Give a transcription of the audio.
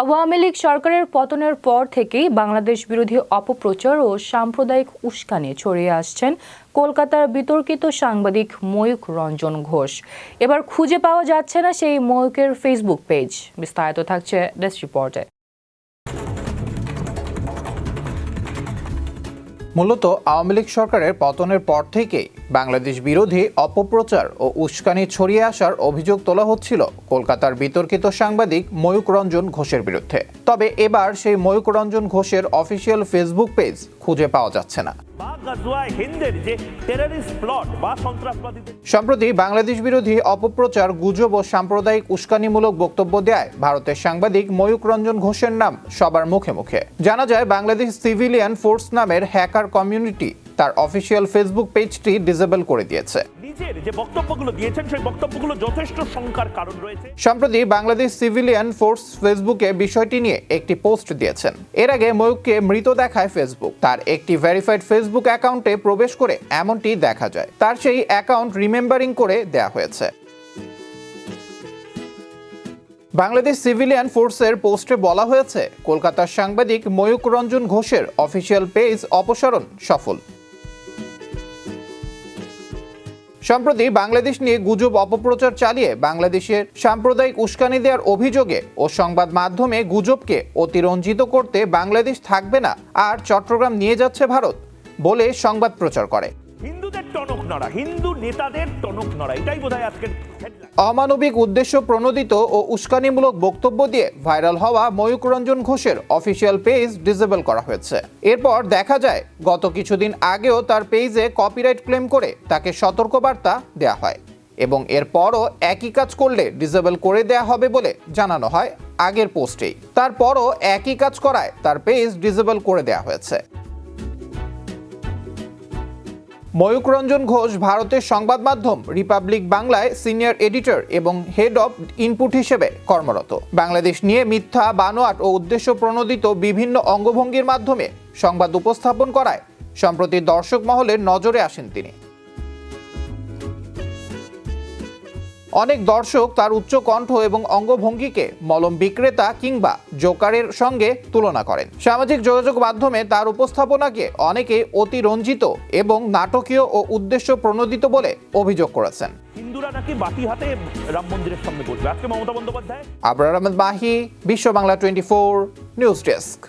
আওয়ামী লীগ সরকারের পতনের পর থেকেই বাংলাদেশ বিরোধী অপপ্রচার ও সাম্প্রদায়িক উস্কানি ছড়িয়ে আসছেন কলকাতার বিতর্কিত সাংবাদিক ময়ূক রঞ্জন ঘোষ। এবার খুঁজে পাওয়া যাচ্ছে না সেই ময়ূকের ফেসবুক পেজ। বিস্তারিত থাকছে ডেস্ক রিপোর্টে। মূলত আওয়ামী লীগ সরকারের পতনের পর থেকেই বাংলাদেশ বিরোধী অপপ্রচার ও উস্কানি ছড়িয়ে আসার অভিযোগ তোলা হচ্ছিল কলকাতার বিতর্কিত সাংবাদিক ময়ূক রঞ্জন ঘোষের বিরুদ্ধে। তবে এবার সেই ময়ূক রঞ্জন ঘোষের অফিসিয়াল ফেসবুক পেজ খুঁজে পাওয়া যাচ্ছে না। সম্প্রতি বাংলাদেশ বিরোধী অপপ্রচার, গুজব ও সাম্প্রদায়িক উস্কানিমূলক বক্তব্য দেয় ভারতের সাংবাদিক ময়ূক রঞ্জন ঘোষের নাম সবার মুখে মুখে। জানা যায়, বাংলাদেশ সিভিলিয়ান ফোর্স নামের হ্যাকার কমিউনিটি তার অফিসিয়াল ফেসবুক পেজটি ডিসেবল করে দিয়েছে। সম্প্রতি বাংলাদেশ সিভিলিয়ান ফোর্স ফেসবুকে বিষয়টি নিয়ে একটি পোস্ট দিয়েছেন। এর আগে ময়ূককে মৃত দেখায় ফেসবুক। তার একটি ভেরিফাইড ফেসবুক অ্যাকাউন্টে প্রবেশ করে এমনটি দেখা যায়। তার সেই অ্যাকাউন্ট রিমেম্বারিং করে দেয়া হয়েছে। বাংলাদেশ সিভিলিয়ান ফোর্সের পোস্টে বলা হয়েছে, কলকাতার সাংবাদিক ময়ূক রঞ্জন ঘোষের অফিসিয়াল পেজ অপসারণ সফল। সম্প্রতি বাংলাদেশ নিয়ে গুজব অপপ্রচার চালিয়ে বাংলাদেশের সাম্প্রদায়িক উস্কানি দেওয়ার অভিযোগে ও সংবাদ মাধ্যমে গুজবকে অতিরঞ্জিত করতে বাংলাদেশ থাকবে না আর চট্টগ্রাম নিয়ে যাচ্ছে ভারত বলে সংবাদ প্রচার করে। অমানবিক উদ্দেশ্য প্রণোদিত ও উস্কানিমূলক বক্তব্য দিয়ে ভাইরাল হওয়া ময়ূক রঞ্জন ঘোষের অফিসিয়াল পেজ ডিসেবল করা হয়েছে। এরপর দেখা যায়, গত কিছুদিন আগেও তার পেজে কপিরাইট ক্লেম করে তাকে সতর্কবার্তা দেওয়া হয় এবং এরপরও একই কাজ করলে ডিসেবল করে দেওয়া হবে বলে জানানো হয় আগের পোস্টেই। তারপরও একই কাজ করায় তার পেজ ডিসেবল করে দেওয়া হয়েছে। ময়ূক রঞ্জন ঘোষ ভারতের সংবাদ মাধ্যম রিপাবলিক বাংলায় সিনিয়র এডিটর এবং হেড অব ইনপুট হিসেবে কর্মরত। বাংলাদেশ নিয়ে মিথ্যা, বানোয়াট ও উদ্দেশ্য প্রণোদিত বিভিন্ন অঙ্গভঙ্গির মাধ্যমে সংবাদ উপস্থাপন করায় সম্প্রতি দর্শক মহলের নজরে আসেন তিনি। অনেক দর্শক তার উচ্চ কণ্ঠ এবং অঙ্গভঙ্গিকে মলম বিক্রেতা কিংবা জোকারের সঙ্গে তুলনা করেন। সামাজিক যোগাযোগ মাধ্যমে তার উপস্থাপনাকে অনেকে অতিরঞ্জিত এবং নাটকীয় ও উদ্দেশ্য প্রণোদিত বলে অভিযোগ করেছেন। হিন্দুরা নাকি বাটি হাতে রাম মন্দিরের সামনে বসবে। আজকে মমতা বন্দ্যোপাধ্যায়। আবরার আহমেদ মাহি, বিশ্ব বাংলা 24 নিউজ ডেস্ক।